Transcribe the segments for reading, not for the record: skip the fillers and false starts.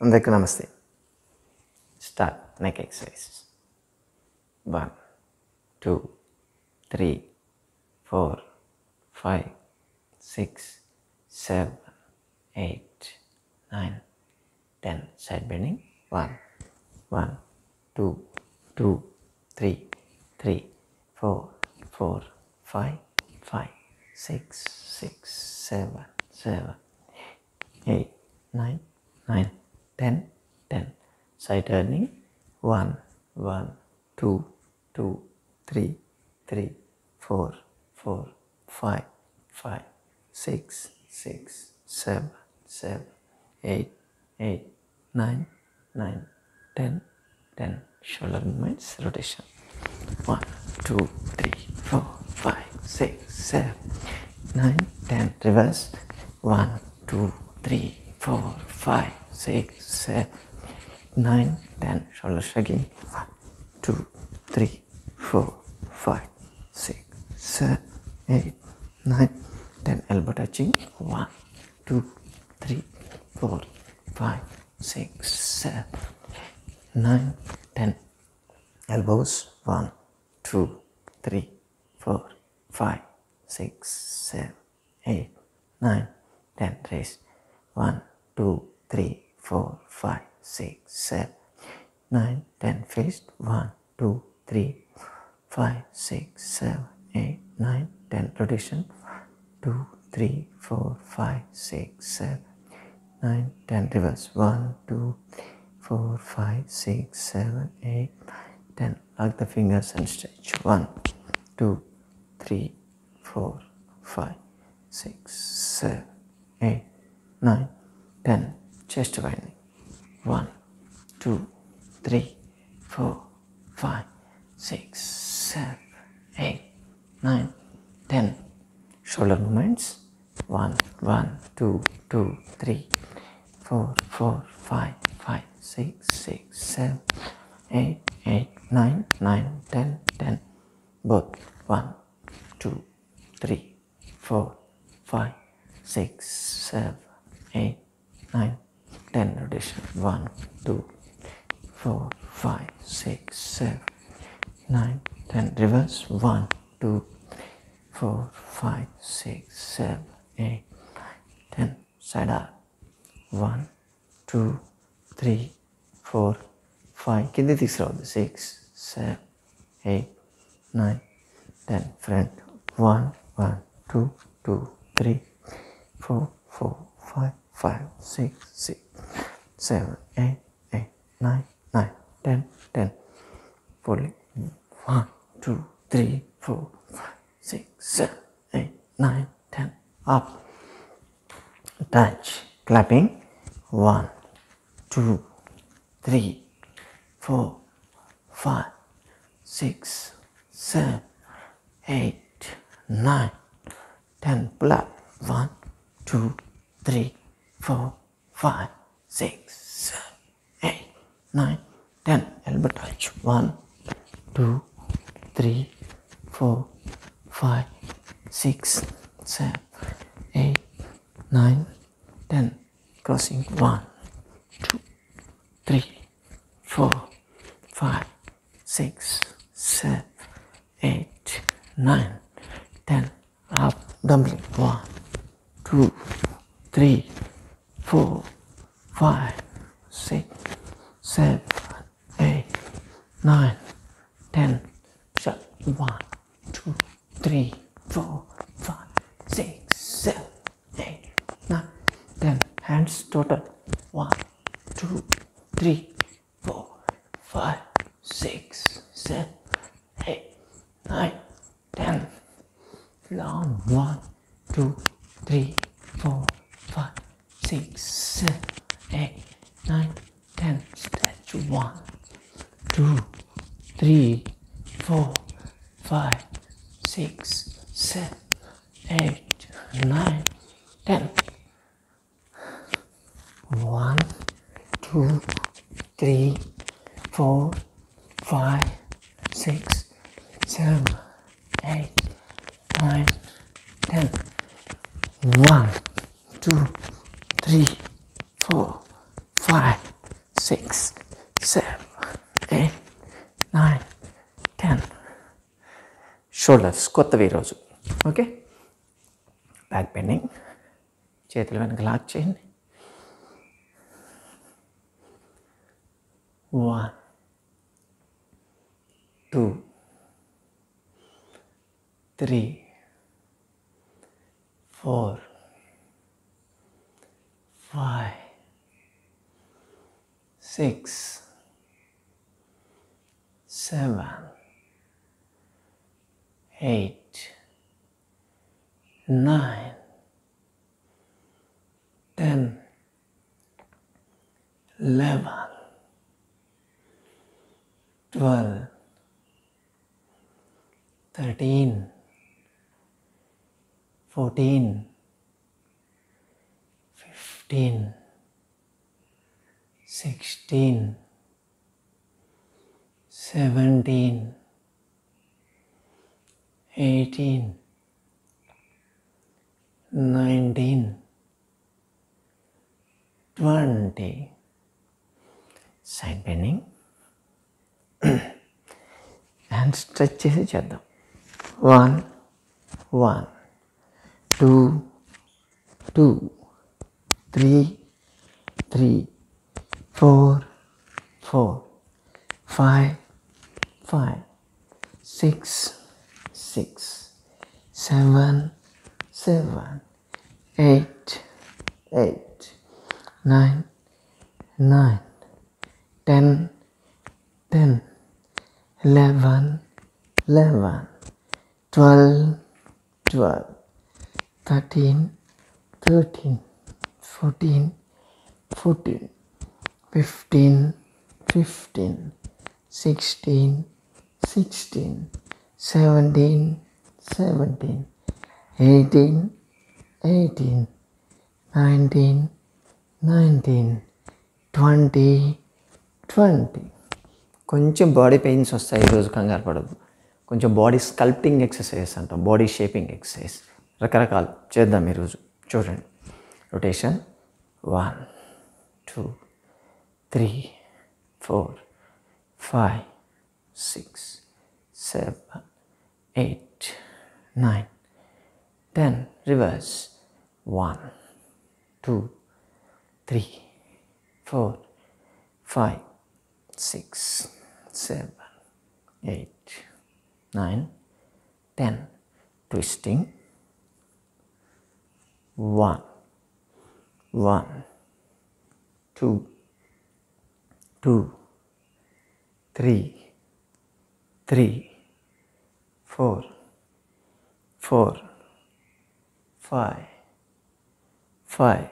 అందరికీ నమస్తే. Start neck exercise. 1 2 3 4 5 6 7 8 9 10. Side bending. 1 1 2 2 3 3 4 4 5 5 6 6 7 7 8 9 9 10 10. Side turning. 1 1 2 2 3 3 4 4 5 5 6 6 7 7 8 8 9 9 10 10. Shoulder movements, rotation. 1 2 3 4 5 6 7 9 10. Reverse. 1 2 3 4 5 6 7 9 10. Shoulder shrugging. 1 2 3 4 5 6 7 8 9 10. Elbow touching. 1 2 3 4 5 6 7 9 10. Elbows. 1 2 3 4 5 6 7 8 9 10. Raise. 1 2 3 4 5 6 7 9 10. Fist. 1 2 3 5 6 7 8 9 10. Rotation. 2 3 4 5 6 7 9 10. Reverse. 1 2 4 5 6 7 8 10. Lock the fingers and stretch. 1 2 3 4 5 6 7 8 9 10. Chest winding. 1 2 3 4 5 6 7 8 9 10. Shoulder movements. 1 1 2 2 3 4 4 5 5 6 6 7 8 8 9 9 10 10. Both. 1 2 3 4 5 6 7 8 9 10. Rotation. 1 2 4 5 6 7 9 10. Reverse. 1 2 4 5 6 7 8 10. Side out. 1 2 3 4 5. కింది తీసుకురావద్దు. 6 7 8 9 10. Front. 1 1 2 2 3 4 4 5 5 6 6 7 8 8 9 9 10 10. Pulling. 1 2 3 4 5 6 7 8 9 10. Up. Touch. Clapping. 1 2 3 4 5 6 7 8 9 10. Pull up. 1 2 3 4 5 6 7 8 9 10. Elbow touch. 1 2 3 4 5 6 7 8 9 10. Crossing. 1 2 3 4 5 6 7 8 9 10. Up. Dumpling. 1 2 3 4 5 6 7 8 9 10. Shut. 1 2 3 4 5 6 7 8 9 10. Hands total. 1 2 3 4 5 6 7 8 9 10. Long. 1 2 3 4 5 6 7 8 9 10. Stretch. 1 2 3 4 5 6 7 8 9 10. 1 2 3 4 5 6 7 8 9 10. 1 2 3 4 5 7, 8, 9, 10. Shoulders కొత్తవి ఈరోజు. Okay, back bending, చేతులు వెనక lock చేయండి. 1, 2, 3, 4, 5, 6, 7, 8, 9, 10, 11, 12, 13, 14, 15, 16, 17, 18, 19, 20. Side bending hand stretch చేసి చేద్దాం. 1, 1, 2, 2, 3, 3, 4, 4, 5, 5, 6, 6, 7, 7, 8, 8, 9, 9, 10, 10, 11, 11, 12, 12, 13, 13, 14, 14, 15, 15, 16, 16, 17, 17, 18, 18, 19, 19, 20, 20. కొంచెం బాడీ పెయిన్స్ వస్తాయి ఈరోజు, కంగారు పడదు. కొంచెం బాడీ స్కల్ప్టింగ్ ఎక్సర్సైజ్ అంటాం, బాడీ షేపింగ్ ఎక్సర్సైజ్, రకరకాలు చేద్దాం ఈరోజు. చూడండి, రొటేషన్ 1, 2, 3, 4, 5, 6, 7, 8, 9, 10. రివర్స్ 1, 2, 3, 4, 5, 6, 7, 8, 9, 10. Twisting 1, 1, 2, 2, 3, 3, 4, 4, 5, 5,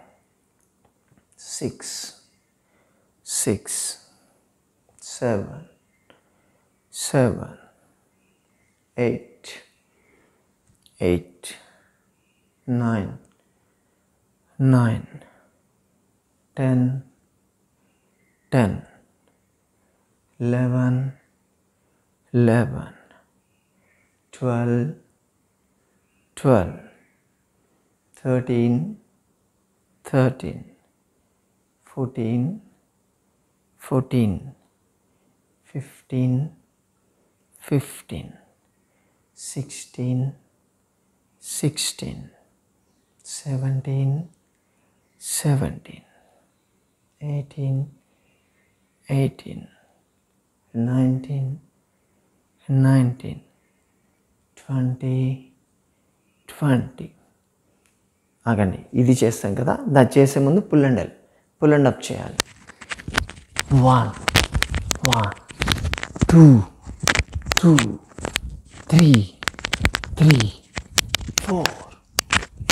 6, 6, 7, 7, 8, 8, 9, 9, 10, 10, 11, 11, 12, 12, 13, 13, 14, 14, 15, 15, 16, 16, 17, 17, 18, 18, 19, 19, 20, 20. ఆగండి, ఇది చేస్తాం కదా, దాన్ని చేసే ముందు పుల్ అండ్ అప్ చేయాలి. 1, 1, 2, 2, 3, 3, 4,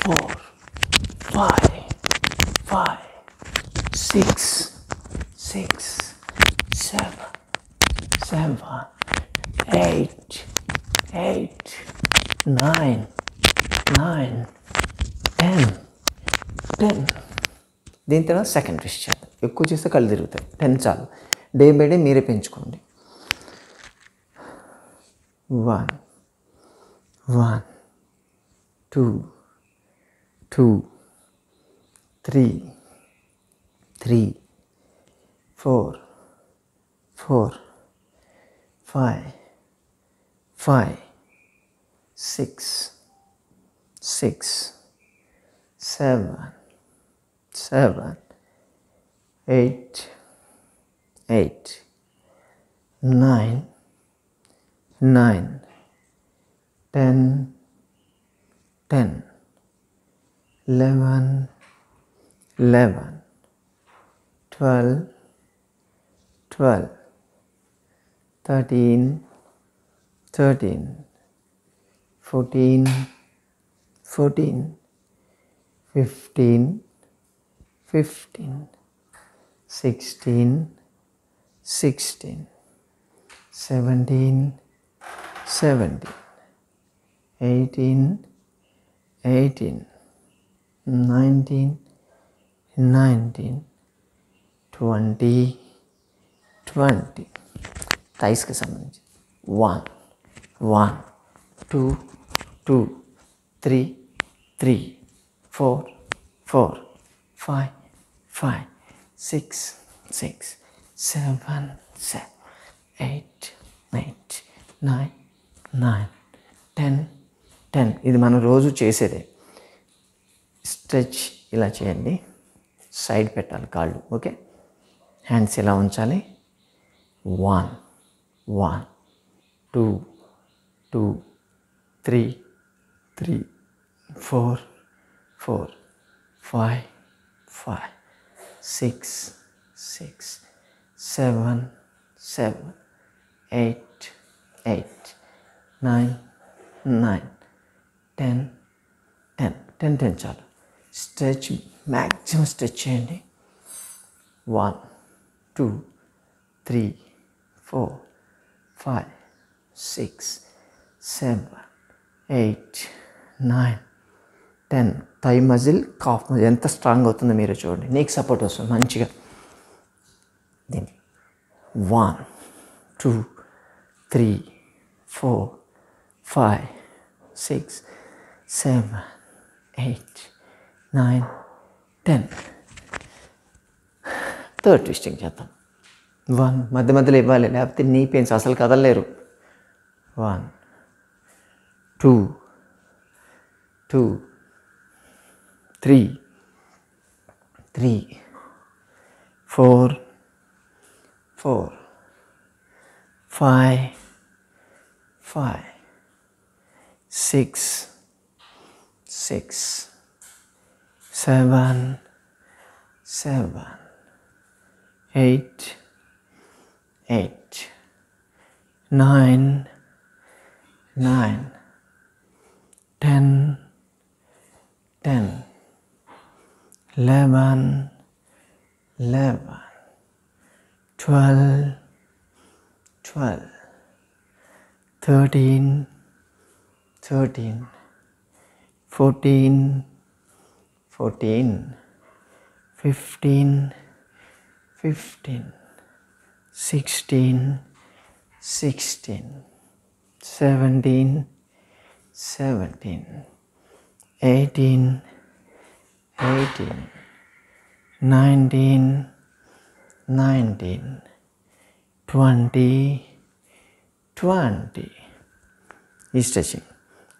4, 5, 5, 6, 6, 7, 7, 8, 8, 9, 9, 10, 10. దీని తర్వాత సెకండ్ ట్విస్ట్ చేద్దాం. ఎక్కువ చేస్తే కళ్ళు తిరుగుతాయి, 10 చాలు. డే బై డే మీరే పెంచుకోండి. 1, 1, 2, 2, 3, 3, 4, 4 5 5 6 6 7 7 8 8 9 9 10 10 11 11 12 12 13 13 14 14 15 15 16 16 17 17 18 18 19 19 20 20 థైస్కి సంబంధించి 1 1 2 2 3 3 4 4 5 5 6 6 7 7 8 8 9 9 10 10. ఇది మనం రోజు చేసేదే. స్ట్రెచ్ ఇలా చేయండి, సైడ్ పెట్టాలి కాళ్ళు. ఓకే, హ్యాండ్స్ ఇలా ఉంచాలి. 1 1 2 2 3 3 4 4 5 5 6 6 7 7 8 8 9 9 10 10 10 10 చాలు. స్ట్రెచ్ మ్యాక్సిమం స్ట్రెచ్ చేయండి. 1 2 3 4 5 6 7 8 9 10. థై మజిల్, కాఫ్ మజిల్ ఎంత స్ట్రాంగ్ అవుతుందో మీరు చూడండి. నీకు సపోర్ట్ వస్తుంది మంచిగా. దీన్ని 1 2 3 4 5 6 7 8 9 10. థర్డ్ ట్విస్టింగ్ చేద్దాం. 1 మధ్య మధ్యలో ఇవ్వాలి, లేకపోతే నీ పెయిన్స్ అసలు కదలలేరు. 1 2 2 3 3 4 4 5 5 6 6 7 7 8 8 9 9 10 10 11 11 12 12 13 13 14 14 15 15 16 16 17 17 18 18 19 19 20 20. ఈ స్ట్రెచింగ్.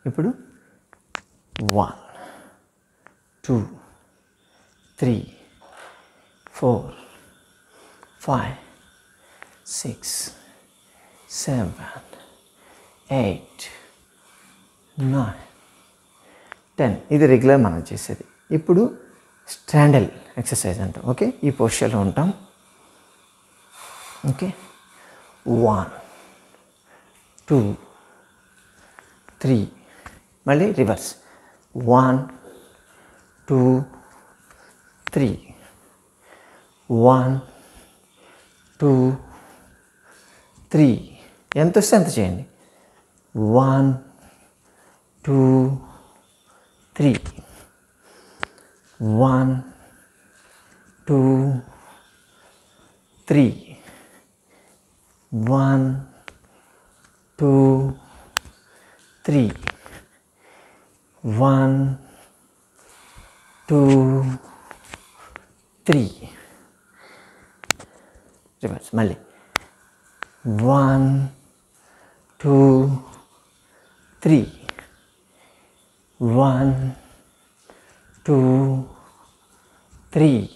ఇప్పుడు 1 2 3 4 5 6 7 8 9 10. ఇది రెగ్యులర్ మనం చేసేది. ఇప్పుడు స్ట్రాండల్ ఎక్సర్సైజ్ అంటాం. ఓకే, ఈ పొజిషన్లో ఉంటాం. ఓకే, 1 2 3 మళ్ళీ రివర్స్. 1 2 3 1 2 3. ఎంత వస్తే అంత చేయండి. 1 2 3 1 2 3 1 2 3 1 2 3. రివర్స్ మళ్ళీ 1, 2, 3. 1, 2, 3.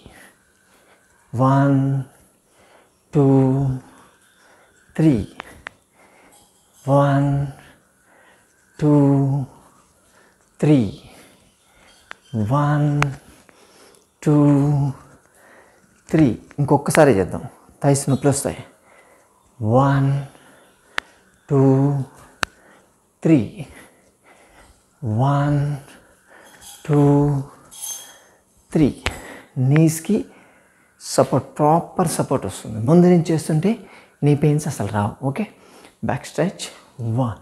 1, 2, 3. 1, 2, 3. 1, 2, 3. ఇంకొకసారి చేద్దాం. థైస్ నొప్పులు వస్తాయి. 1, 2, 3. 1, 2, 3. నీస్కి సపోర్ట్, ప్రాపర్ సపోర్ట్ వస్తుంది. ముందు నుంచి చేస్తుంటే నీ పెయిన్స్ అసలు రావు. Okay, back stretch. 1,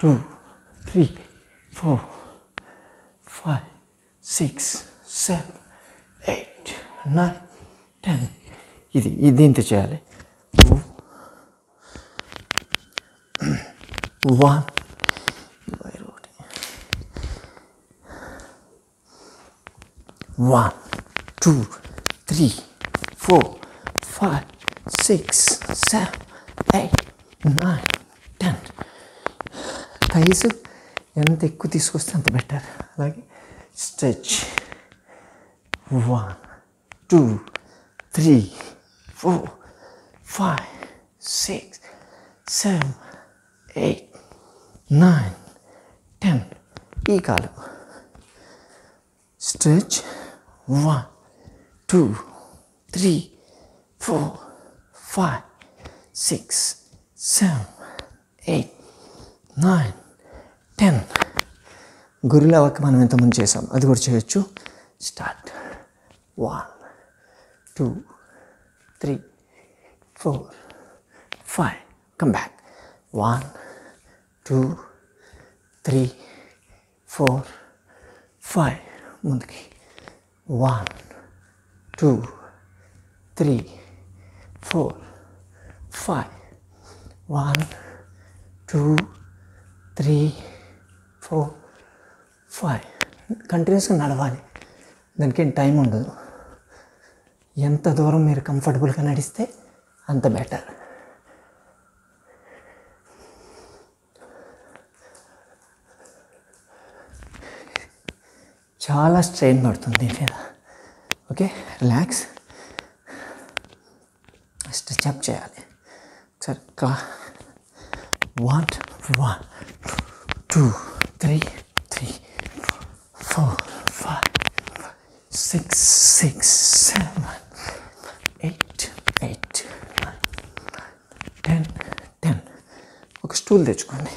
2, 3, 4, 5, 6, 7, 8, 9, 10. ఇది దీంతో చేయాలి. 1, 2, 3, 4, 5, 6, 7, 8, 9, 10. థైస్ ఎంత ఎక్కువ తీసుకొస్తే అంత బెటర్. అలాగే స్ట్రెచ్. 1, 2, 3, 4, 5, 6, 7, 8, 9, 10. ఈ కాలు స్ట్రెచ్. 1, 2, 3, 4, 5, 6, 7, 8, 9, 10. గొరిల్లా వర్క్ మనం ఎంతమంది చేసాం, అది కూడా చేయొచ్చు. స్టార్ట్. 1, 2, 3, 4, 5. Come back. 1, 2, 3, 4, 5. ముందుకి. 1, 2, 3, 4, 5. 1, 2, 3, 4, 5. కంటిన్యూస్గా నడవాలి. దానికి ఏం టైం ఉండదు. ఎంత దూరం మీరు కంఫర్టబుల్గా నడిస్తే అంత బెటర్. చాలా స్ట్రెయిన్ పడుతుంది దీని మీద. Okay, relax. స్ట్రెచ్ అప్ చేయాలి. ఒకసారి 1, 2, 3, 4, 5, 6, 7, 8, 9, 10. ఒక స్టూల్ తెచ్చుకోండి.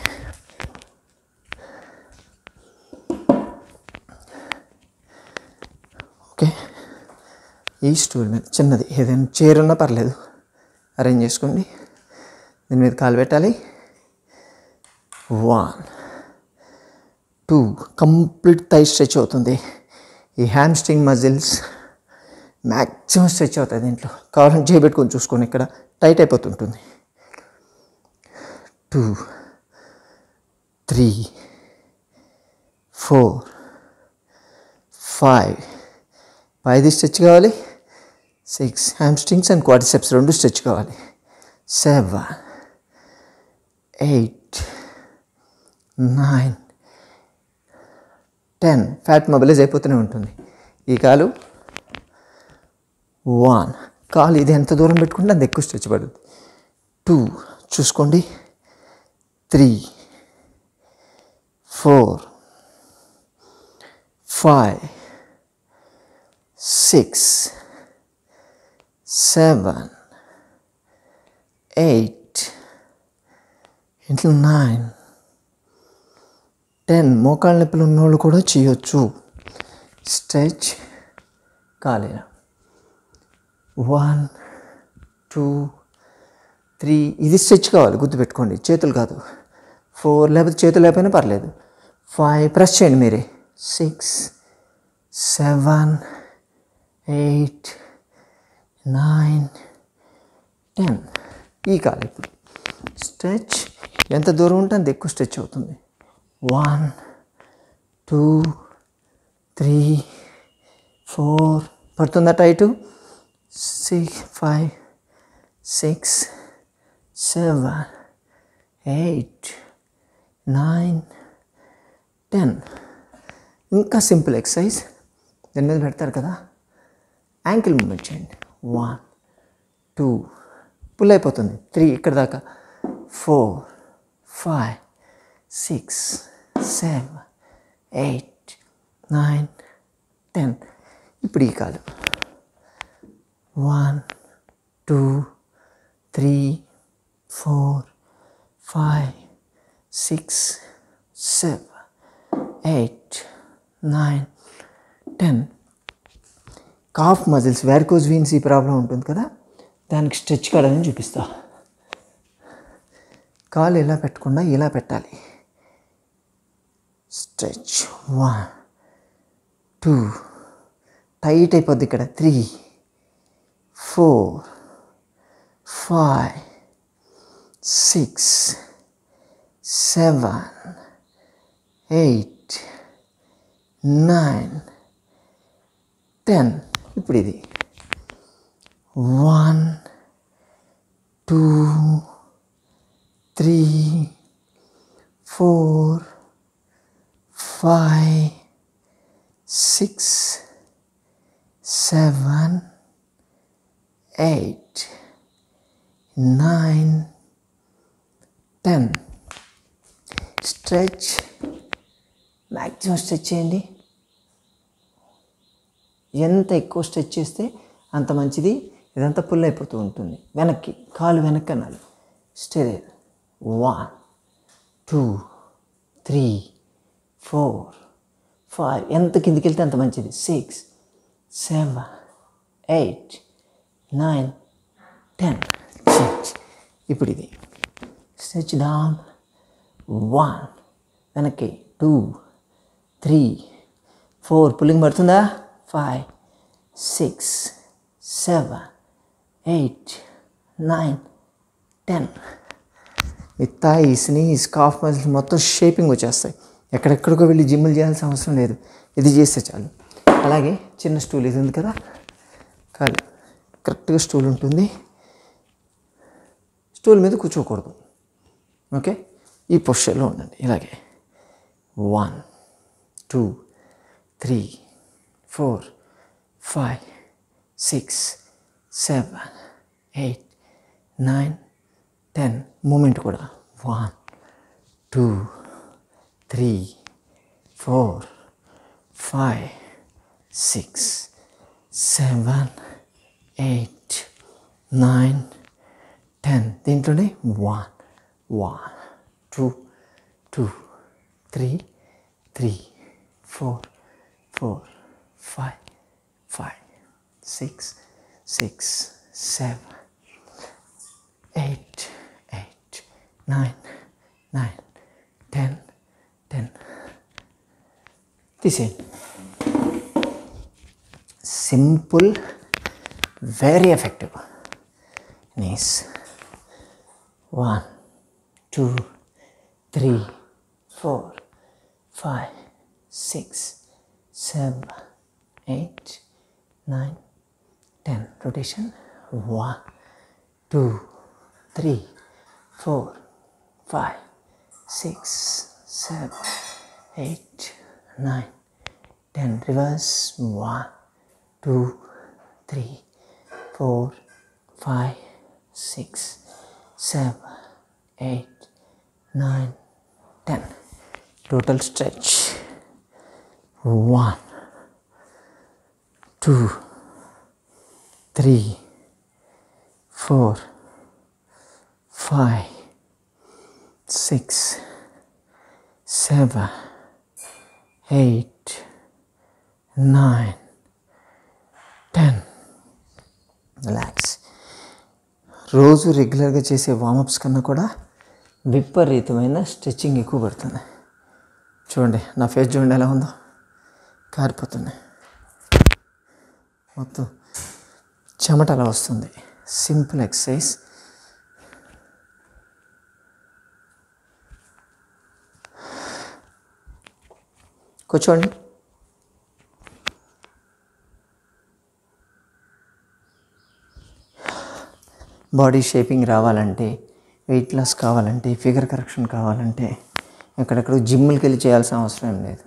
ఓకే, ఈ స్టూల్ మీద చిన్నది ఏదైనా చైర్ ఉన్నా పర్లేదు, అరేంజ్ చేసుకోండి. దీని మీద కాలు పెట్టాలి. 1, 2. కంప్లీట్ థై స్ట్రెచ్ అవుతుంది. ఈ హ్యామ్స్ట్రింగ్ మజిల్స్ మ్యాక్సిమం స్ట్రెచ్ అవుతుంది దీంట్లో. కావాలని చేయబెట్టుకొని చూసుకోండి, ఇక్కడ టైట్ అయిపోతుంటుంది. 2, 3, 4, 5. పైది స్ట్రెచ్ కావాలి. 6. హ్యామ్స్ట్రింగ్స్ అండ్ క్వాడ్రిసెప్స్ రెండు స్ట్రెచ్ కావాలి. 7, 8, 9, 10. ఫ్యాట్ మొబిలైజ్ అయిపోతూనే ఉంటుంది. ఈ కాలు 1. కాలు ఇది ఎంత దూరం పెట్టుకుంటే అంత ఎక్కువ స్ట్రెచ్ పడుతుంది. 2 చూసుకోండి. 3, 4, 5, 6, 7, 8, 9, 10. మోకాళ్ళ నొప్పులు ఉన్నోళ్ళు కూడా చేయొచ్చు. స్ట్రెచ్ కాలేనా. 1, 2, 3. ఇది స్ట్రెచ్ కావాలి, గుర్తుపెట్టుకోండి, చేతులు కాదు. 4, లేకపోతే చేతులు లేకపోయినా పర్లేదు. 5. ప్రెస్ చేయండి మీరే. 6, 7, 8, 9, 10. ఈ కాలు ఇప్పుడు స్ట్రెచ్. ఎంత దూరం ఉంటే అంత ఎక్కువ స్ట్రెచ్ అవుతుంది. 1, 2, 3, 4. పడుతుందా టైటు? 6, 5, 6, 7, 8, 9, 10. ఇంకా సింపుల్ ఎక్సర్సైజ్ దాని మీద పెడతారు కదా, యాంకిల్ మూమెంట్ చేయండి. 1, 2 పుల్ అయిపోతుంది. 3 ఇక్కడ దాకా. 4, 5, 6, 7, 8, 9, 10. ఇప్పుడు ఈ కాలు 1, 2, 3, 4, 5, 6, 7, 8, 9, 10. కాఫ్ మజిల్స్, వారికోజ్ వీన్స్ ఈ ప్రాబ్లం ఉంటుంది కదా, దానికి స్ట్రెచ్ కాడని చూపిస్తా. కాలు ఇలా పెట్టకుండా ఇలా పెట్టాలి. స్ట్రెచ్. 1, 2 టైట్ అయిపోద్ది ఇక్కడ. 3, 4, 5, 6, 7, 8, 9, 10. ఇప్పుడు ఇది 1, 2, 3, 4, 5, 6, 7, 8, 9, 10. స్ట్రెచ్. మ్యాక్సిమం స్ట్రెచ్ చేయండి. ఎంత ఎక్కువ స్ట్రెచ్ చేస్తే అంత మంచిది. ఇదంతా పుల్ అయిపోతూ ఉంటుంది. వెనక్కి కాలు వెనక్కి అనాలి. స్టే. 1, 2, 3, 4, 5. ఎంత కిందికి వెళ్తే అంత మంచిది. 6, 7, 8, 9, 10. ఇప్పుడు ఇది స్ట్రెచ్ డౌన్. 1 వెనక్కి. 2, 3, 4 పుల్లింగ్ పడుతుందా. 5, 6, 7, 8, 9, 10. ఈ థాయిస్, నీస్, కాఫ్ మజిల్స్ మొత్తం షేపింగ్ వచ్చేస్తాయి. ఎక్కడెక్కడికో వెళ్ళి జిమ్లు చేయాల్సిన అవసరం లేదు. ఇది చేస్తే చాలు. అలాగే చిన్న స్టూల్ ఇది ఉంది కదా, కాదు కరెక్ట్గా స్టూల్ ఉంటుంది. స్టూల్ మీద కూర్చోకూడదు. ఓకే, ఈ పొజిషన్లో ఉండండి. ఇలాగే 1, 2, 3, 4, 5, 6, 7, 8, 9, 10. మూమెంట్ కూడా 1, 2, 3, 4, 5, 6, 7, 8, 9, 10. దీంట్లోనే 1, 2, 3, 4, 5, 6, 7, 8, 9, 10. తీసేయండి. Simple, very effective. Knees. 1, 2, 3, 4, 5, 6, 7, 8, 9, 10. Rotation. 1, 2, 3, 4, 5, 6, 7, 8, 9, 10. Reverse. 1, 2, 3, 4, 5, 6, 7, 8, 9, 10. Total stretch. 1, 2, 3, 4, 5, 6, 7, 8, 9, 10. Relax. రోజు రెగ్యులర్గా చేసే వామప్స్ కన్నా కూడా విపరీతమైన స్ట్రెచ్చింగ్ ఎక్కువ పడుతుంది. చూడండి, నా ఫేస్ చూడండి ఎలా ఉందో, కారిపోతుంది. మొత్తం చెమట అలా వస్తుంది. Simple exercise. కూర్చోండి. బాడీ షేపింగ్ రావాలంటే వెయిట్ లాస్ కావాలంటే, ఫిగర్ కరెక్షన్ కావాలంటే ఎక్కడెక్కడ జిమ్కి వెళ్ళి చేయాల్సిన అవసరం ఏం లేదు.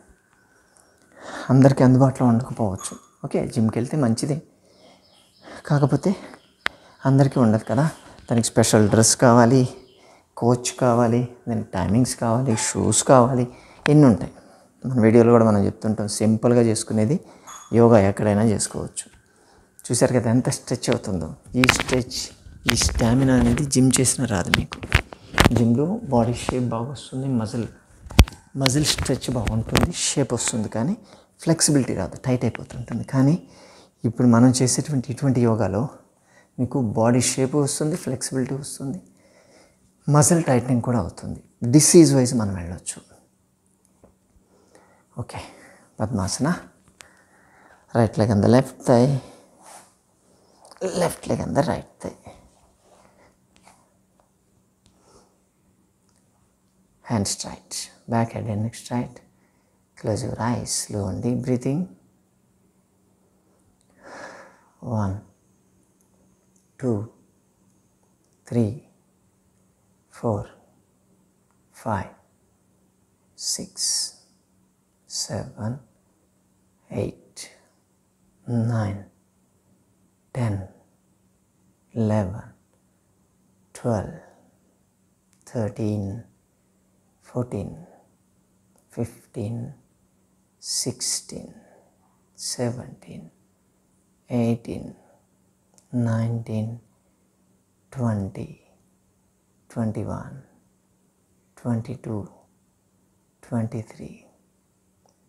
అందరికీ అందుబాటులో ఉండకపోవచ్చు. ఓకే, జిమ్కి వెళ్తే మంచిదే, కాకపోతే అందరికీ ఉండదు కదా. దానికి స్పెషల్ డ్రెస్ కావాలి, కోచ్ కావాలి, దానికి టైమింగ్స్ కావాలి, షూస్ కావాలి, ఎన్ని ఉంటాయి. మన వీడియోలో కూడా మనం చెప్తుంటాం, సింపుల్గా చేసుకునేది యోగా ఎక్కడైనా చేసుకోవచ్చు. చూసారు కదా ఎంత స్ట్రెచ్ అవుతుందో. ఈ స్ట్రెచ్, ఈ స్టామినా అనేది జిమ్ చేసినా రాదు మీకు. జిమ్లో బాడీ షేప్ బాగా వస్తుంది, మజిల్ స్ట్రెచ్ బాగుంటుంది, షేప్ వస్తుంది, కానీ ఫ్లెక్సిబిలిటీ రాదు, టైట్ అయిపోతుంటుంది. కానీ ఇప్పుడు మనం చేసేటువంటి ఇటువంటి యోగాలో మీకు బాడీ షేప్ వస్తుంది, ఫ్లెక్సిబిలిటీ వస్తుంది, మజిల్ టైట్నింగ్ కూడా అవుతుంది. డిసీజ్ వైజ్ మనం వెళ్ళొచ్చు. Okay, padmasana. Right leg on the left thigh, left leg on the right thigh. Hands straight, back head and neck straight. Close your eyes, slow and deep breathing. 1, 2, 3, 4, 5, 6, 7, 8, 9, 10, 11, 12, 13, 14, 15, 16, 17, 18, 19, 20, 21, 22, 23,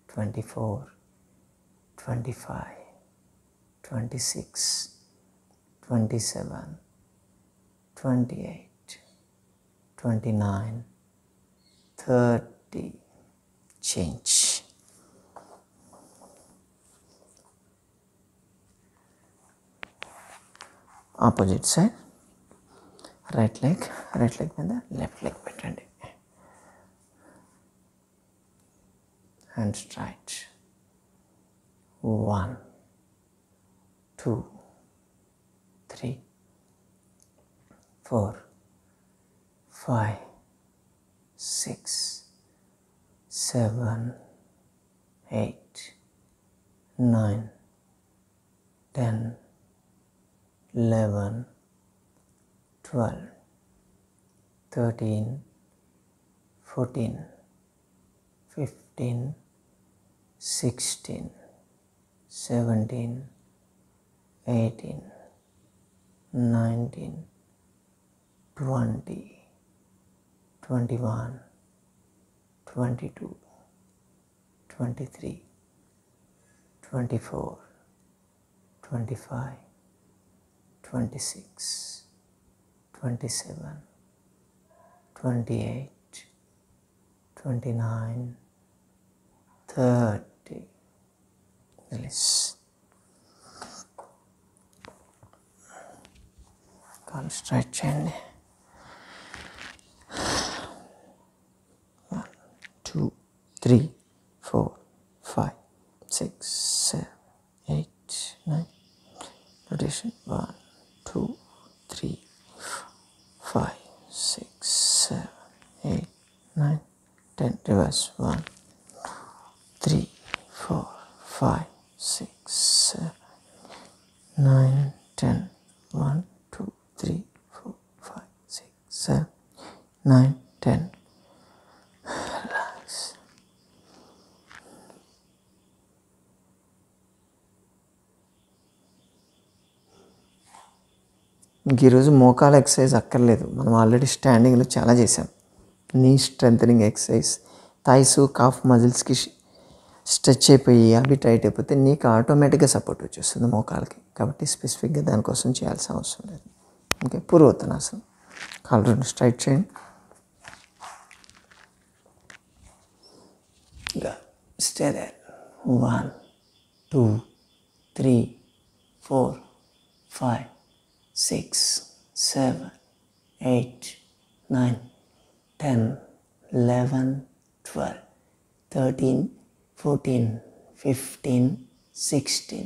24, 25, 26, 27, 28, 29, 30. Change. Opposite side. Right leg మీద left leg పెట్టండి. Hands straight. 1, 2, 3, 4, 5, 6, 7, 8, 9, 10, 11, 12, 13, 14, 15, 16, 17, 18, 19, 20, 21, 22, 23, 24, 25, 26, 27, 28, 29, 30. Release. కాలు straight చేయండి. 1, 2, 3, 4, 5, 6, 7, 8, 9. Rotation. 1, 2, 3, 4, 5, 6, 7, 8, 9, 10. Reverse. 1, 3, 4, 5, 6, 7, 9, 10. 1, 2, 3, 4, 5, 6, 7, 9, 10. Relax. ఇంక ఈరోజు మోకాల exercise అక్కర్లేదు, మనం already స్టాండింగ్లో చాలా చేసాం. Knee strengthening exercise, thighs calf మజిల్స్కి స్ట్రెచ్ అయిపోయి అవి టైట్ అయిపోతే నీకు ఆటోమేటిక్గా సపోర్ట్ వచ్చేస్తుంది మోకాలకి. కాబట్టి స్పెసిఫిక్గా దానికోసం చేయాల్సిన అవసరం లేదు. ఓకే, పూర్వోత్తనాసనం. కాళ్ళు రెండు స్ట్రైట్ చేయండి. Stay there. 1, 2, 3, 4, 5, 6, 7, 8, 9, 10, 11, 12, 13, 14, 15, 16,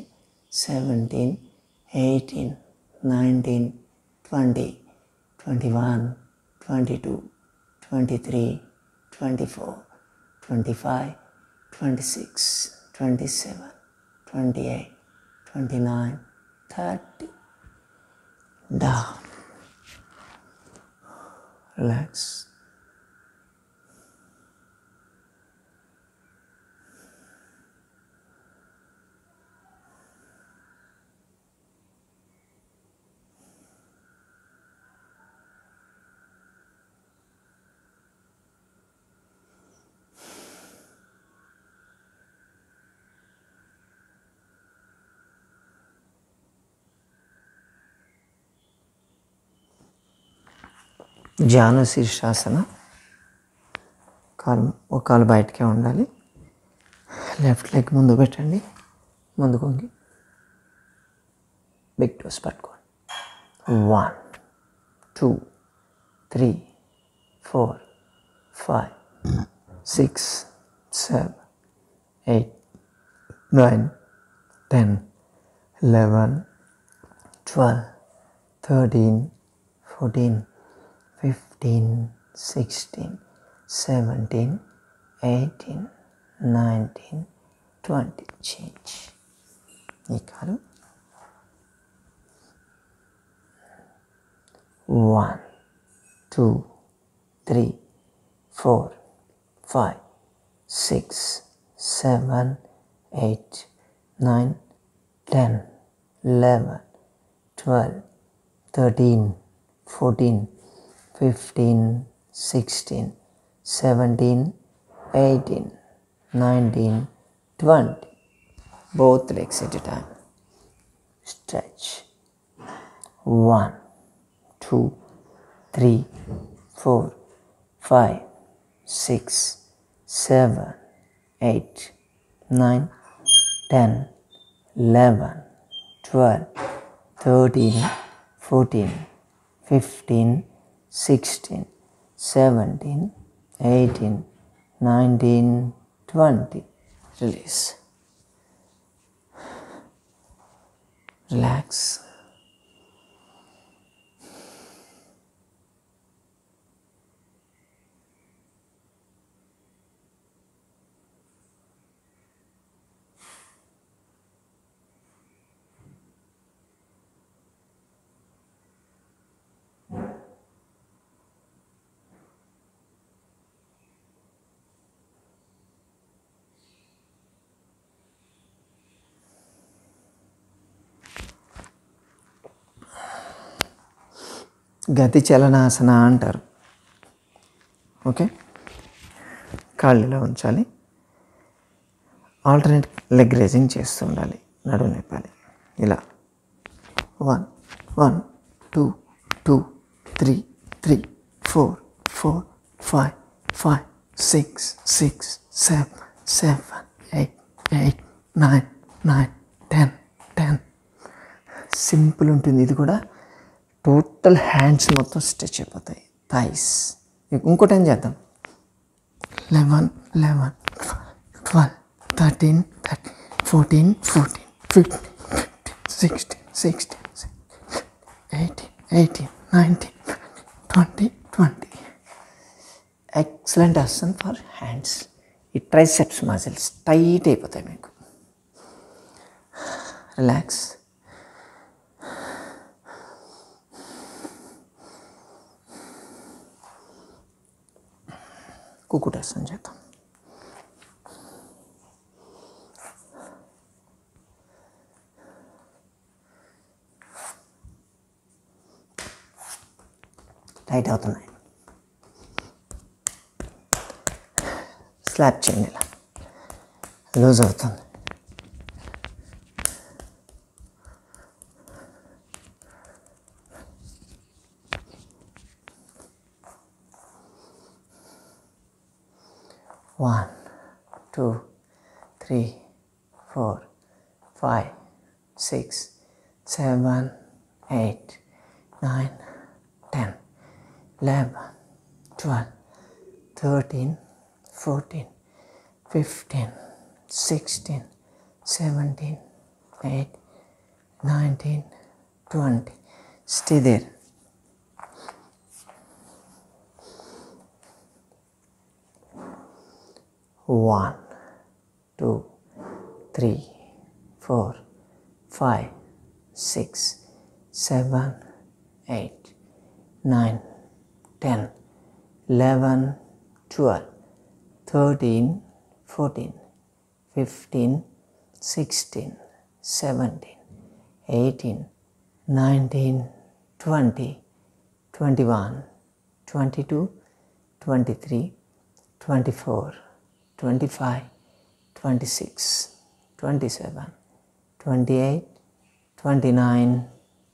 17, 18, 19, 20, 21, 22, 23, 24, 25, 26, 27, 28, 29, 30. Down. Relax. Janu Shirshasana. ఒక కాలు బయటకే ఉండాలి. లెఫ్ట్ లెగ్ ముందు పెట్టండి, ముందు కొంగి బిగ్ టోస్ పట్టుకోండి. 1, 2, 3, 4, 5, 6, 7, 8, 9, 10, 11, 12, 13, 14, 15, 16, 17, 18, 19, 20. చేంజ్. ఈ కాలు 1, 2, 3, 4, 5, 6, 7, 8, 9, 10, 11, 12, 13, 14, 15, 16, 17, 18, 19, 20. Both legs at a time. Stretch. 1, 2, 3, 4, 5, 6, 7, 8, 9, 10, 11, 12, 13, 14, 15, 16, 17, 18, 19, 20. Release. Relax. గతి చలనాసన అంటారు. ఓకే, కాళ్ళు ఇలా ఉంచాలి. ఆల్టర్నేట్ లెగ్ రేజింగ్ చేస్తూ ఉండాలి. నడుము లేపాలి. ఇలా 1, 1, 2, 2, 3, 3, 4, 4, 5, 5, 6, 6, 7, 7, 8, 8, 9, 9, 10, 10. సింపుల్ ఉంటుంది. ఇది కూడా టోటల్ హ్యాండ్స్ మొత్తం స్ట్రెచ్ అయిపోతాయి. థైస్. ఇంకో టైం చేద్దాం. 11, 11, 12, 13, 13, 14, 14, 15, 16, 16, 18, 18, 19, 20, 20. Excellent asan for hands. ఈ ట్రైసెప్స్ మజిల్స్ టైట్ అయిపోతాయి మీకు. రిలాక్స్. కుకుటాసన చేద్దాం. టైట్ అవుతున్నాయి. స్లాప్ చేయండి. ఇలా లూజ్ అవుతుంది. One, 2, 3, 4, 5, 6, 7, 8, 9, 10, 11, 12, 13, 14, 15, 16, 17, 8, 19, 20. Stay there. 1, 2, 3, 4, 5, 6, 7, 8, 9, 10, 11, 12, 13, 14, 15, 16, 17, 18, 19, 20, 21, 22, 23, 24, 25, 26, 27, 28, 29,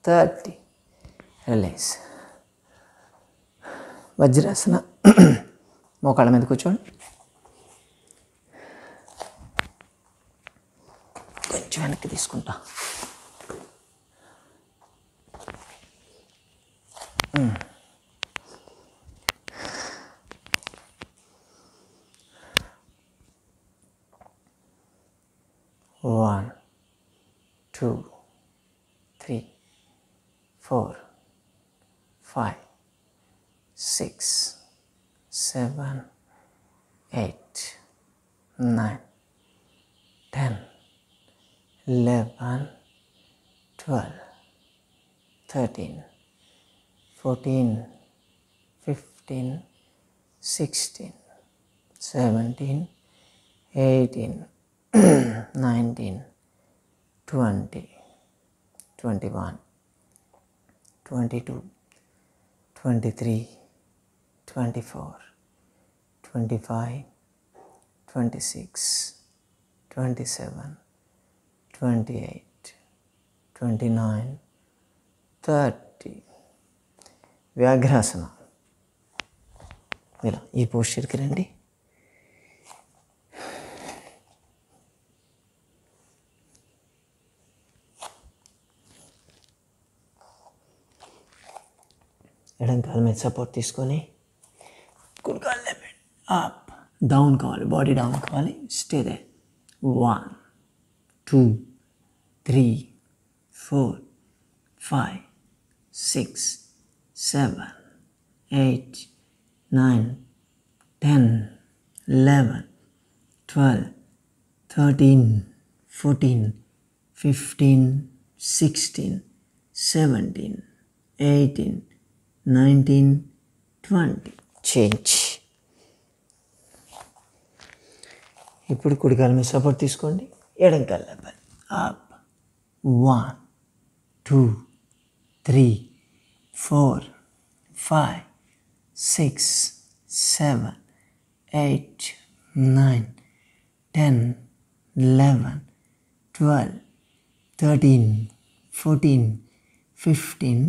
30. Release. Vajrasana. మోకాళ్ళ మీద కూర్చోండి. కొంచెం వెనక్కి తీసుకుంటా. One, 2, 3, 4, 5, 6, 7, 8, 9, 10, 11, 12, 13, 14, 15, 16, 17, 18, 19, 20, 21, 22, 23, 24, 25, 26, 27, 28, 29, 30. వ్యాఘ్రాసన. ఇలా ఈ పోస్చర్కి రండి. ఎడం కాలు మీద సపోర్ట్ తీసుకొని కుడి కాలు లెఫ్ట్ అప్ డౌన్ కావాలి, బాడీ డౌన్ కావాలి. Stay they. 1, 2, 3, 4, 5, 6, 7, 8, 9, 10, 11, 12, 13, 14, 15, 16, 17, 18, 19, 20. చేంజ్. ఇప్పుడు కుడి కాలు మీద సపోర్ట్ తీసుకోండి. ఎడం కాలు లేపాలి. అప్. 1, 2, 3, 4, 5, 6, 7, 8, 9, 10, 11, 12, 13, 14, 15,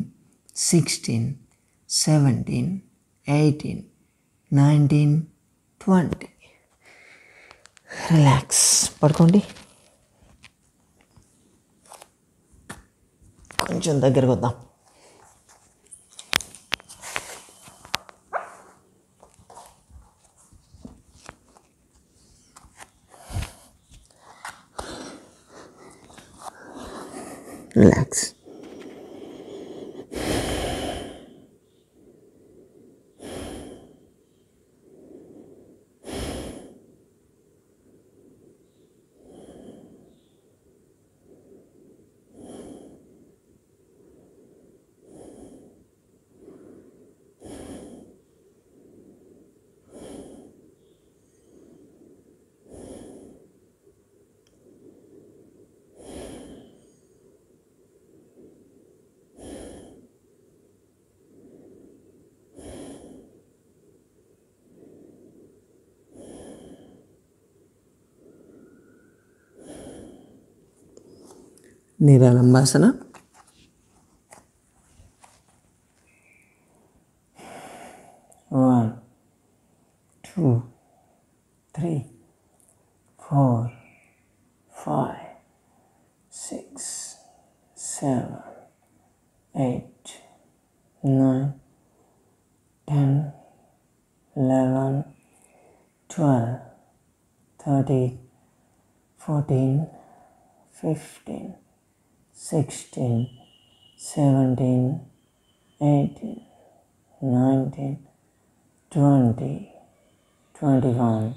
16, 17, 18, 19, 20. రిలాక్స్. పడుకోండి. కొంచెం దగ్గరకు వద్దాం. రిలాక్స్. నిరాలంబాసన. 1, 2, 3, 4, 5, 6, 7, 8, 9, 10, 11, 12, 13, 14, 15, 16, 17, 18, 19, 20, 21,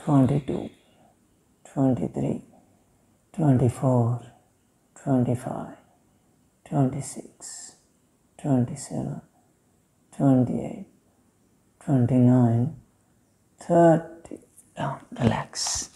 22, 23, 24, 25, 26, 27, 28, 29, 30. Down, relax.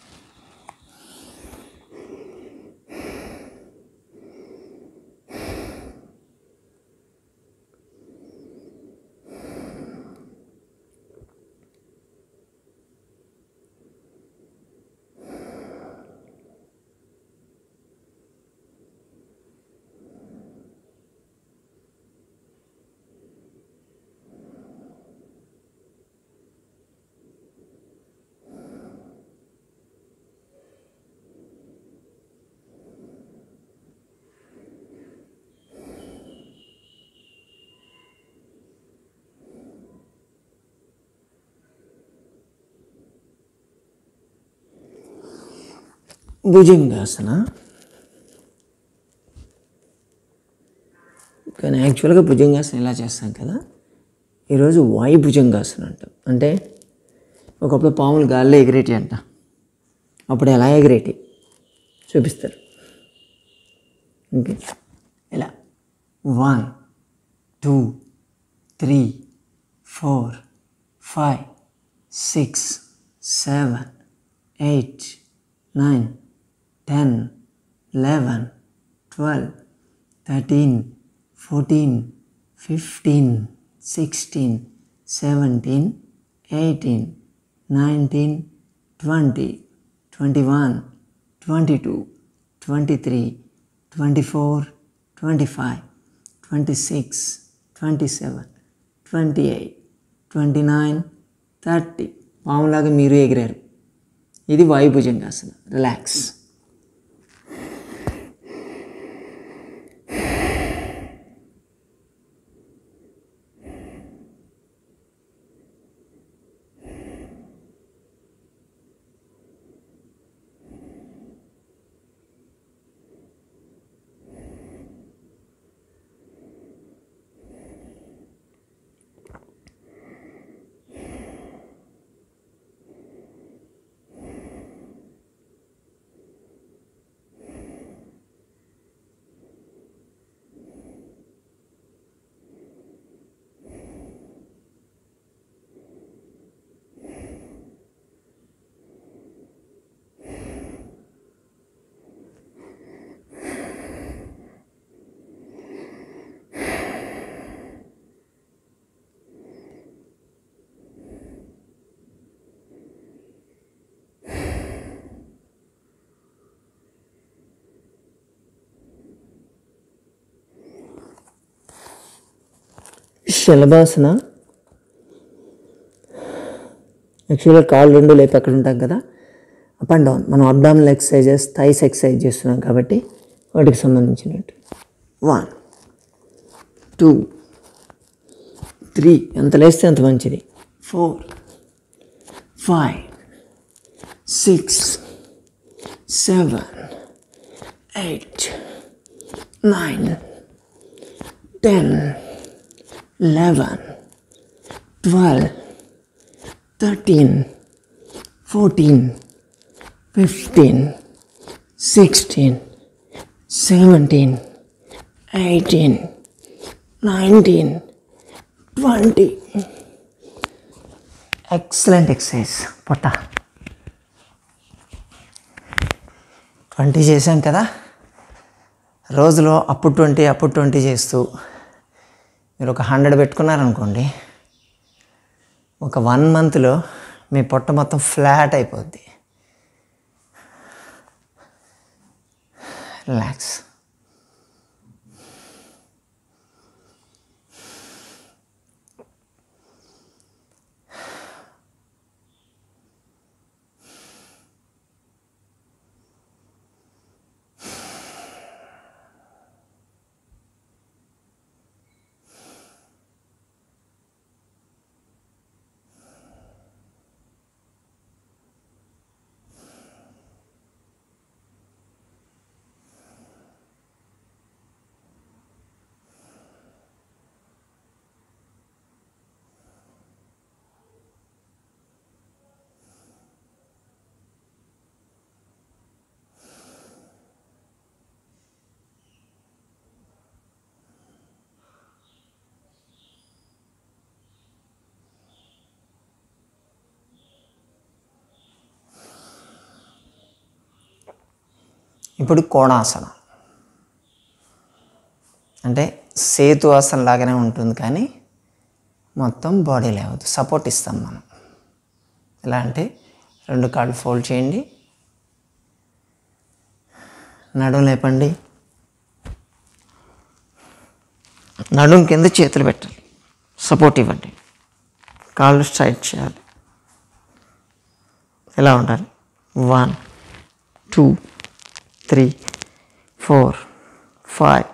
భుజంగాసన. కానీ యాక్చువల్గా భుజంగాసన ఇలా చేస్తాం కదా, ఈరోజు వాయు భుజంగాసన అంటాం. అంటే ఒకప్పుడు పాములు గాల్లో ఎగిరేటి అంట, అప్పుడు ఎలా ఎగిరేటి చూపిస్తారు. ఓకే, ఇలా 1, 2, 3, 4, 5, 6, 7, 8, 9, 10, 11, 12, 13, 14, 15, 16, 17, 18, 19, 20, 21, 22, 23, 24, 25, 26, 27, 28, 29, 30. పాములాగా మీరు ఎగిరారు. ఇది వాయుభుజంగాసన. రిలాక్స్. శలభాసన. యాక్చువల్గా కాళ్ళు రెండు లేపి అక్కడ ఉంటాం కదా, అప్ అండ్ డౌన్. మనం అబ్డామినల్ ఎక్సర్సైజెస్, థైస్ ఎక్సర్సైజ్ చేస్తున్నాం కాబట్టి వాటికి సంబంధించినట్టు. 1, 2, 3, ఎంత లేస్తే అంత మంచిది. 4, 5, 6, 7, 8, 9, 10, 11, 12, 13, 14, 15, 16, 17, 18, 19, 20. Excellent exercise. పొట్ట 20 చేశాం కదా. రోజులో అప్పుడు 20 చేస్తూ మీరు ఒక 100 పెట్టుకున్నారనుకోండి, ఒక 1 మంత్లో మీ పొట్ట మొత్తం ఫ్లాట్ అయిపోద్ది. రిలాక్స్. ఇప్పుడు కోణాసనం అంటే సేతు ఆసనం లాగానే ఉంటుంది, కానీ మొత్తం బాడీ లేవదు, సపోర్ట్ ఇస్తాం మనం. ఎలా అంటే 2 కాళ్ళు ఫోల్డ్ చేయండి, నడుం లేపండి, నడుం కింద చేతులు పెట్టాలి, సపోర్ట్ ఇవ్వండి, కాళ్ళు స్ట్రైట్ చేయాలి. ఎలా ఉండాలి? 1 2 3 4 5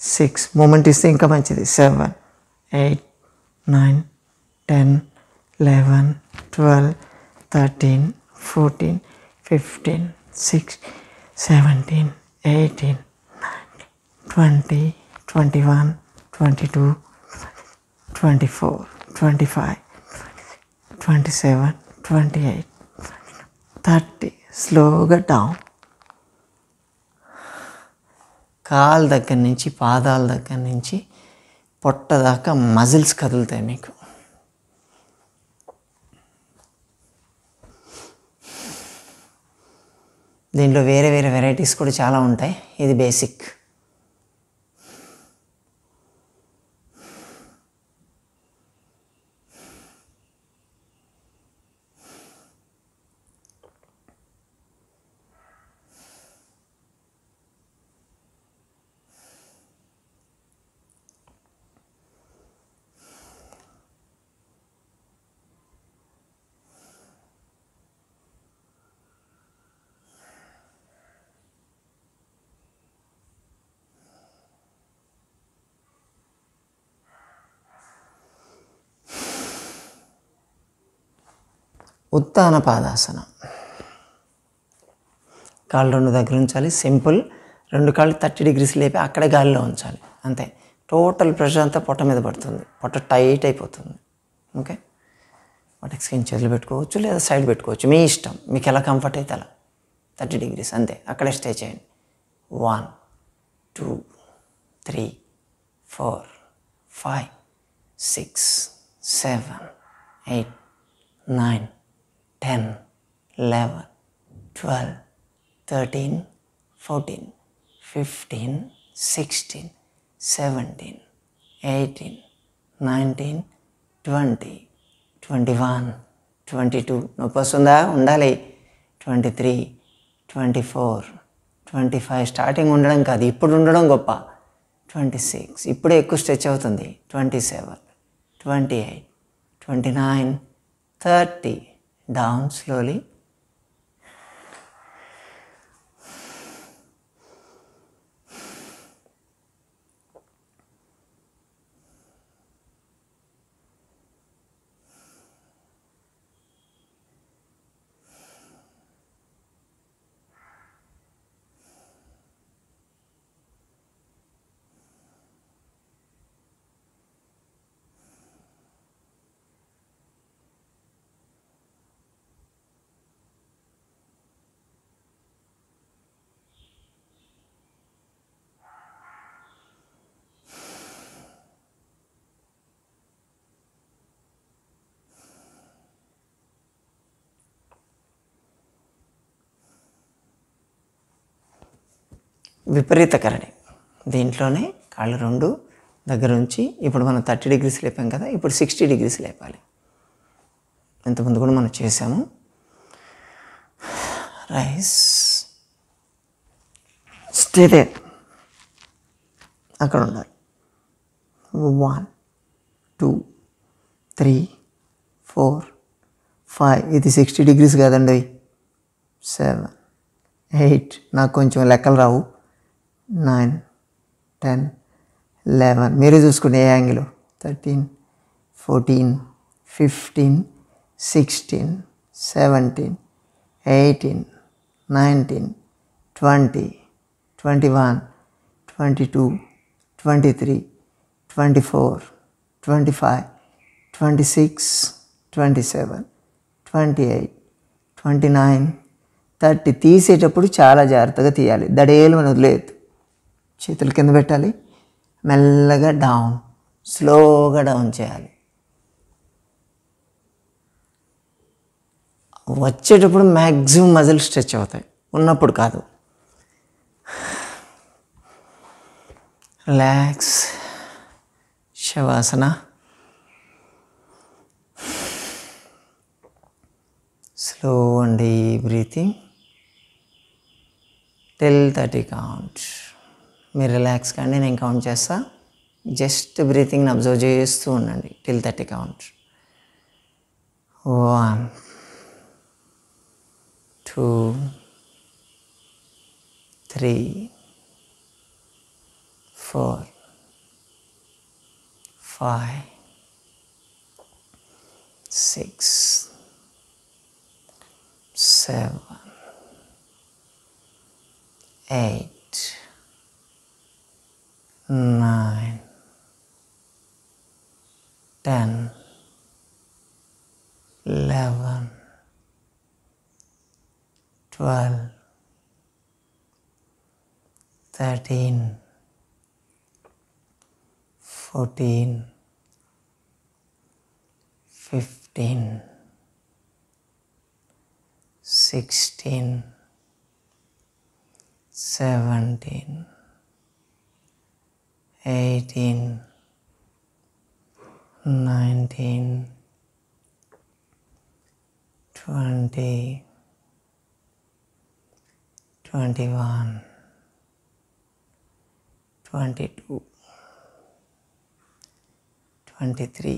6 మూమెంట్ ఇస్తే ఇంకా మంచిది. 7 8 9 10 11 12 13 14 15 16 17 18 19 20 21 22 24 25 27 28 30. స్లోగా డౌన్. కాలు దగ్గర నుంచి పాదాల దగ్గర నుంచి పొట్ట దాకా మజిల్స్ కదులుతాయి మీకు. దీంట్లో వేరే వేరే వెరైటీస్ కూడా చాలా ఉంటాయి, ఇది బేసిక్. ఉత్తాన పాదాసనం. కాళ్ళు 2 దగ్గర ఉంచాలి, సింపుల్. 2 కాళ్ళు 30 degrees లేపి అక్కడే గాలిలో ఉంచాలి, అంతే. టోటల్ ప్రెషర్ అంతా పొట్ట మీద పడుతుంది, పొట్ట టైట్ అయిపోతుంది. ఓకే, వాటికి స్కిన్ చేతులు పెట్టుకోవచ్చు లేదా సైడ్ పెట్టుకోవచ్చు, మీ ఇష్టం, మీకు ఎలా కంఫర్ట్ అయితే అలా. 30 degrees అంతే, అక్కడే స్టే చేయండి. 1 2 3 4 5 6 7 8 9 10 11 12 13 14 15 16 17 18 19 20 21 22. నొప్పి వస్తుందా? ఉండాలి. 23 24 25. స్టార్టింగ్ ఉండడం కాదు, ఇప్పుడు ఉండడం గొప్ప. 26. ఇప్పుడే ఎక్కువ స్ట్రెచ్ అవుతుంది. 27 28 29 30. Down slowly. విపరీత కరణి. దీంట్లోనే కాళ్ళు 2 దగ్గర ఉంచి, ఇప్పుడు మనం 30 degrees లేపాం కదా, ఇప్పుడు 60 degrees లేపాలి. ఇంతకుముందు కూడా మనం చేసాము. రైస్, స్టే దేర్, అక్కడ ఉండాలి. 1 2 3 4 5. ఇది 60 degrees కాదండి. 7 8. నాకు కొంచెం లెక్కలు రావు. 9 10 11. మీరే చూసుకోండి ఏ యాంగిల్. 13 14 15 16 17 18 19 20 21 22 23 24 25 26 27 28 29 30. తీసేటప్పుడు చాలా జాగ్రత్తగా తీయాలి, దడేలు అని వదిలేదు. చేతులు కింద పెట్టాలి, మెల్లగా డౌన్, స్లోగా డౌన్ చేయాలి. వచ్చేటప్పుడు మ్యాక్సిమం మజిల్ స్ట్రెచ్ అవుతాయి, ఉన్నప్పుడు కాదు. Relax. శవాసన. Slow and deep breathing till 30 count. మీరు రిలాక్స్ కండి, నేను కౌంట్ చేస్తా. జస్ట్ బ్రీతింగ్ని అబ్జర్వ్ చేస్తూ ఉండండి టిల్ 30 కౌంట్. 1 2 3 4 5 6 7 8 9 10 11 12 13 14 15 16 17 18 19 20 21 22 23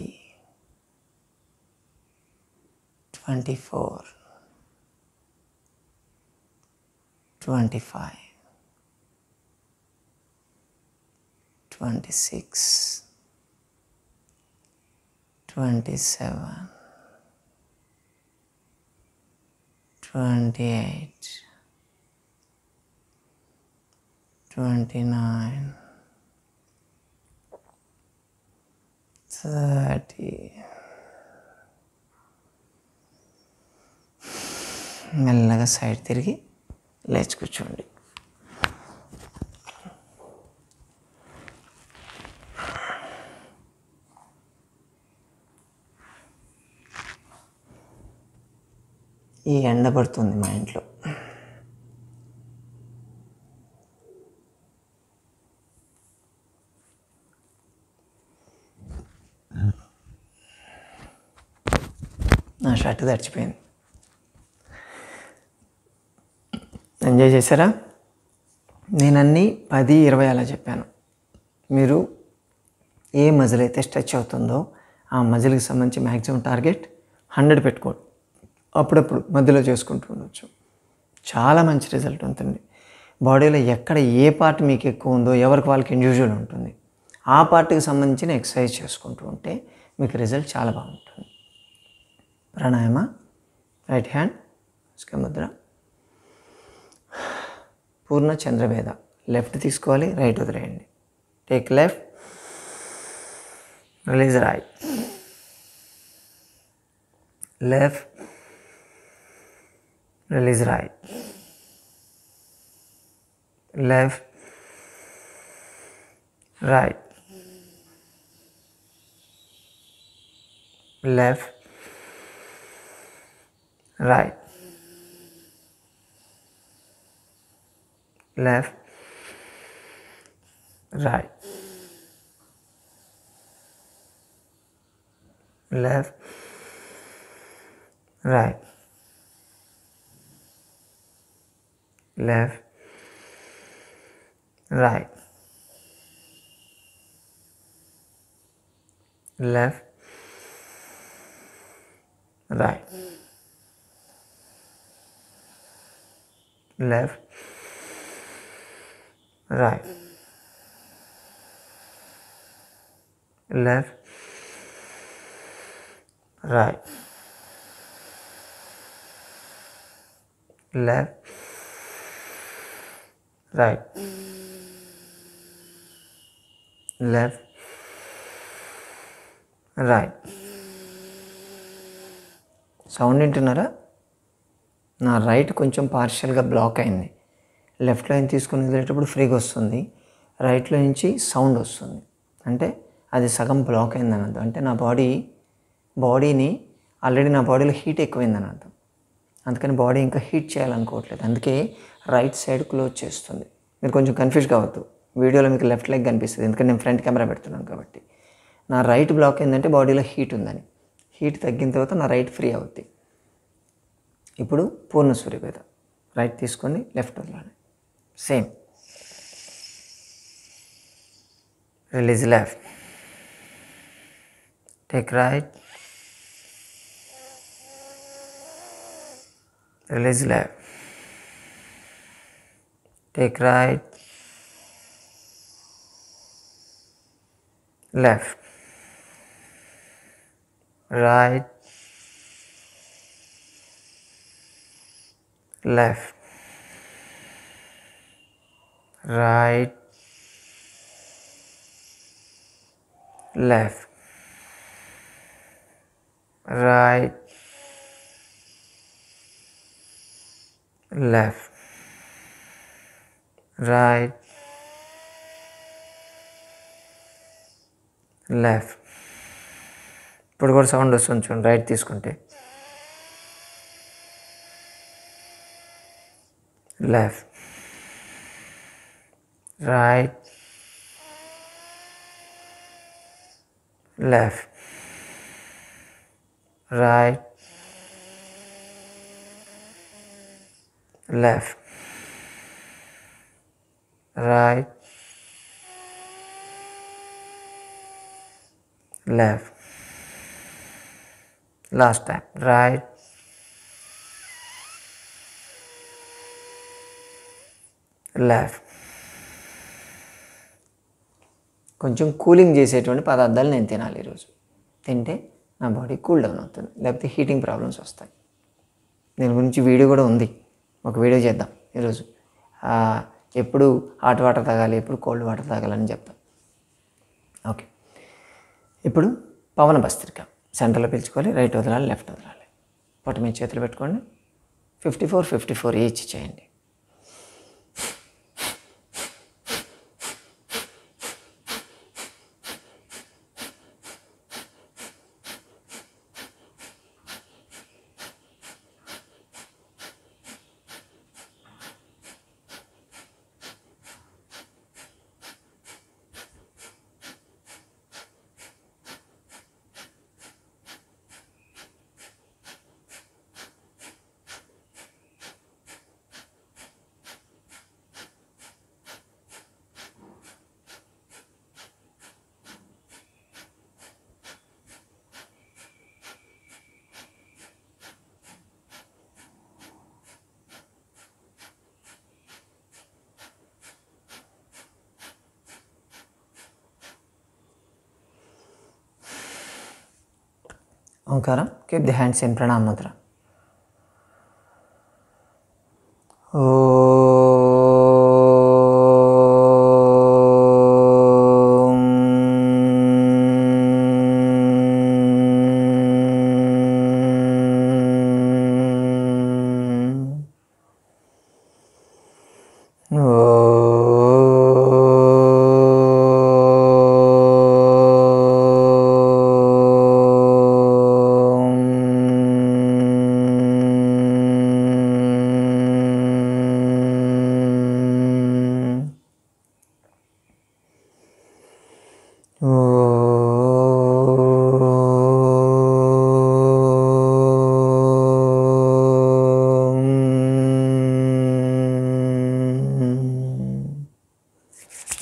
24 25 26 27 28 29 30. మెల్లగా సైడ్ తిరిగి లేచి కూర్చోండి. ఈ ఎండ పడుతుంది మా ఇంట్లో. నా షర్ట్ తడిచిపోయింది. ఎంజాయ్ చేశారా? నేను అన్నీ 10, 20 అలా చెప్పాను. మీరు ఏ మజిల్ అయితే స్ట్రెచ్ అవుతుందో ఆ మజిల్కి సంబంధించి మ్యాక్సిమం టార్గెట్ 100 పెట్టుకోండి. అప్పుడప్పుడు మధ్యలో చేసుకుంటూ ఉండొచ్చు. చాలా మంచి రిజల్ట్ ఉంటుంది. బాడీలో ఎక్కడ ఏ పార్ట్ మీకు ఎక్కువ ఉందో ఎవరికి వాళ్ళకి ఇండివిజువల్ ఉంటుంది. ఆ పార్ట్కి సంబంధించిన ఎక్సర్సైజ్ చేసుకుంటూ ఉంటే మీకు రిజల్ట్ చాలా బాగుంటుంది. ప్రాణాయామ. Right hand Mudra. పూర్ణ చంద్రభేద. లెఫ్ట్ తీసుకోవాలి, రైట్ వదిలేయండి. Take left, release right. Left, release right. Left, right. Left, right. left, right, left, right, left, right, left, right, left, right, left, right, left, right, left, right. Sound వింటున్నారా? నా right కొంచెం పార్షియల్గా black అయింది. లెఫ్ట్లో నుంచి తీసుకుని వెళ్ళేటప్పుడు ఫ్రీగా వస్తుంది, రైట్లో నుంచి సౌండ్ వస్తుంది. అంటే అది సగం బ్లాక్ అయిందని అర్థం. అంటే నా బాడీని ఆల్రెడీ నా బాడీలో హీట్ ఎక్కువైందని అర్థం. అందుకని బాడీ ఇంకా హీట్ చేయాలనుకోవట్లేదు. అందుకే రైట్ సైడ్ క్లోజ్ చేస్తుంది. మీరు కొంచెం కన్ఫ్యూజ్ కావద్దు. వీడియోలో మీకు లెఫ్ట్ లెగ్ కనిపిస్తుంది, ఎందుకంటే నేను ఫ్రంట్ కెమెరా పెడుతున్నాను కాబట్టి. నా రైట్ బ్లాక్ ఏంటంటే బాడీలో హీట్ ఉందని. హీట్ తగ్గిన తర్వాత నా రైట్ ఫ్రీ అవుద్ది. ఇప్పుడు పూర్ణ సూర్యభేద. రైట్ తీసుకోండి, లెఫ్ట్ వదలాలి. Same. Release left. Take right. Release left. Take right. Left. Right. Left. Right. Left. Right. Left, right, left. ఇప్పుడు కూడా సౌండ్ వస్తుంది చూడండి. రైట్ తీసుకుంటే left, right, left, right, left, right, left. Last time. Right, left. కొంచెం cooling చేసేటువంటి పదార్థాలు నేను తినాలి ఈరోజు. తింటే నా బాడీ కూల్ డౌన్ అవుతుంది, లేకపోతే హీటింగ్ ప్రాబ్లమ్స్ వస్తాయి. దీని గురించి వీడియో కూడా ఉంది, ఒక వీడియో చేద్దాం ఈరోజు. ఎప్పుడు హాట్ వాటర్ తాగాలి, ఎప్పుడు కోల్డ్ వాటర్ తాగాలని చెప్తాం. ఓకే, ఇప్పుడు పవన భస్త్రిక. సెంటర్లో పిలుచుకోవాలి, రైట్ వదలాలి, లెఫ్ట్ వదలాలి. పొట్ట మీద చేతులు పెట్టుకోండి. 54 ఈచ్ చేయండి. Omkaram, keep the hands in Pranam Mudra.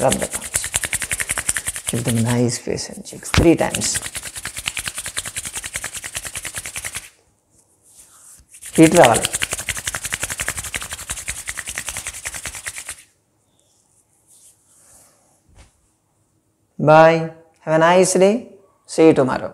Rub the palms. Give them a nice face and cheeks 3 times. Heat రావాలి. Bye. Have a nice day. See you tomorrow.